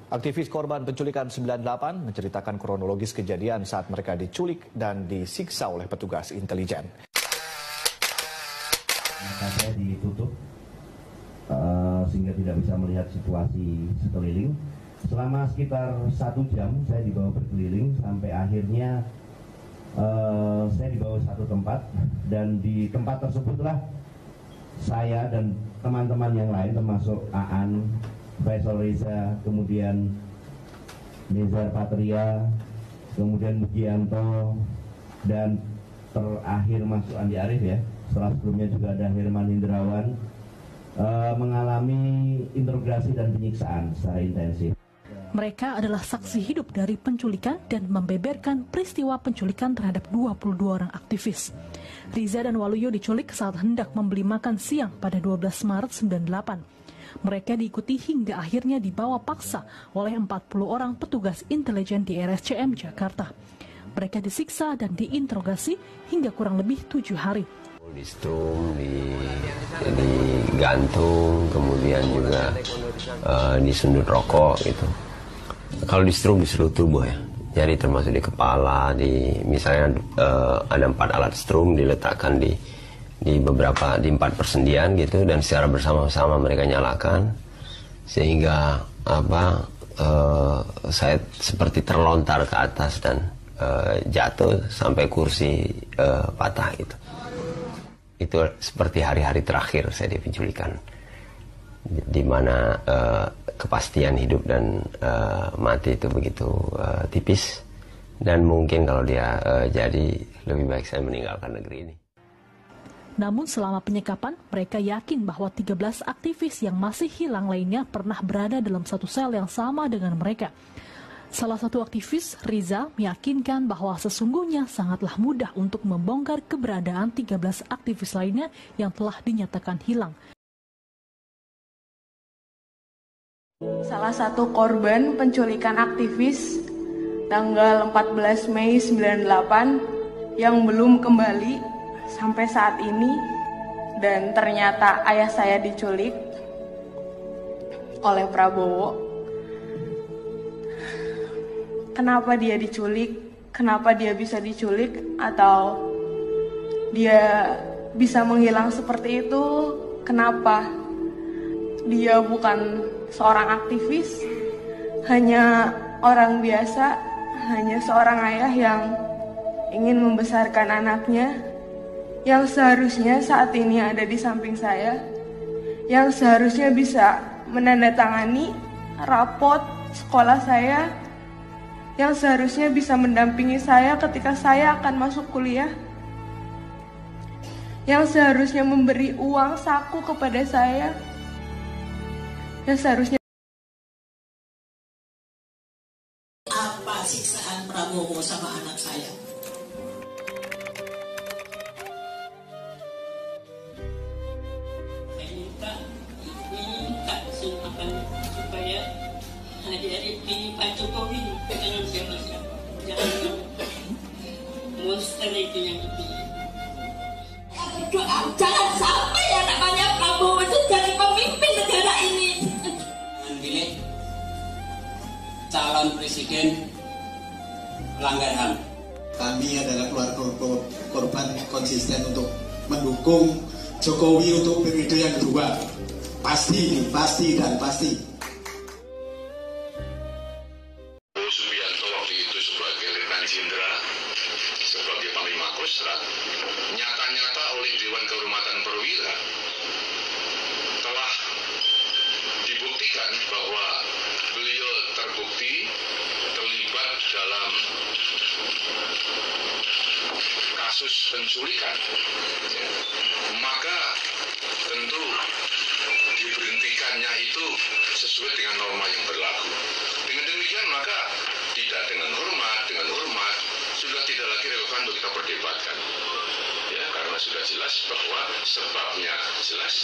Aktivis korban penculikan 98 menceritakan kronologis kejadian saat mereka diculik dan disiksa oleh petugas intelijen. Mata saya ditutup sehingga tidak bisa melihat situasi sekeliling. Selama sekitar 1 jam saya dibawa berkeliling sampai akhirnya saya dibawa satu tempat, dan di tempat tersebutlah saya dan teman-teman yang lain termasuk Aan, Faisal Reza, kemudian Nizar Patria, kemudian Mugianto, dan terakhir masuk Andi Arief ya. Setelah sebelumnya juga ada Herman Indrawan, mengalami interogasi dan penyiksaan secara intensif. Mereka adalah saksi hidup dari penculikan dan membeberkan peristiwa penculikan terhadap 22 orang aktivis. Riza dan Waluyo diculik saat hendak membeli makan siang pada 12 Maret 98. Mereka diikuti hingga akhirnya dibawa paksa oleh 40 orang petugas intelijen di RSCM Jakarta. Mereka disiksa dan diinterogasi hingga kurang lebih 7 hari. Di strum, digantung, kemudian juga disundut rokok gitu. Kalau di strum di seluruh tubuh ya, jadi termasuk di kepala, misalnya ada 4 alat strum diletakkan di 4 persendian gitu, dan secara bersama-sama mereka nyalakan sehingga saya seperti terlontar ke atas dan jatuh sampai kursi patah gitu. Itu seperti hari-hari terakhir saya di penculikan, di mana kepastian hidup dan mati itu begitu tipis, dan mungkin kalau dia jadi lebih baik saya meninggalkan negeri ini. Namun selama penyekapan, mereka yakin bahwa 13 aktivis yang masih hilang lainnya pernah berada dalam satu sel yang sama dengan mereka. Salah satu aktivis, Riza, meyakinkan bahwa sesungguhnya sangatlah mudah untuk membongkar keberadaan 13 aktivis lainnya yang telah dinyatakan hilang. Salah satu korban penculikan aktivis tanggal 14 Mei 98 yang belum kembali sampai saat ini, dan ternyata ayah saya diculik oleh Prabowo. Kenapa dia diculik? Kenapa dia bisa diculik? Atau dia bisa menghilang seperti itu? Kenapa dia bukan seorang aktivis, hanya orang biasa, hanya seorang ayah yang ingin membesarkan anaknya, yang seharusnya saat ini ada di samping saya, yang seharusnya bisa menandatangani rapot sekolah saya, yang seharusnya bisa mendampingi saya ketika saya akan masuk kuliah, yang seharusnya memberi uang saku kepada saya, yang seharusnya. Apa siksaan Prabowo sama anak saya? Saya minta supaya adik-adik pilih Pak Jokowi, jangan siapa-siapa, jangan monster itu yang dipilih. Jangan sampai yang namanya Prabowo itu jadi pemimpin negara ini. Memilih calon presiden pelanggar HAM. Kami adalah keluarga korban konsisten untuk mendukung Jokowi untuk periode yang kedua. Pasti dan pasti. Subianto waktu itu sebagai Letnan Jenderal, sebagai Panglima Kostrat, nyata-nyata oleh Dewan Kehormatan Perwira telah dibuktikan bahwa beliau terbukti terlibat dalam kasus penculikan, maka tentu diberhentikannya itu sesuai dengan norma yang berlaku. Dengan demikian maka tidak dengan hormat sudah tidak lagi relevan untuk kita perdebatkan, ya, karena sudah jelas bahwa sebabnya jelas.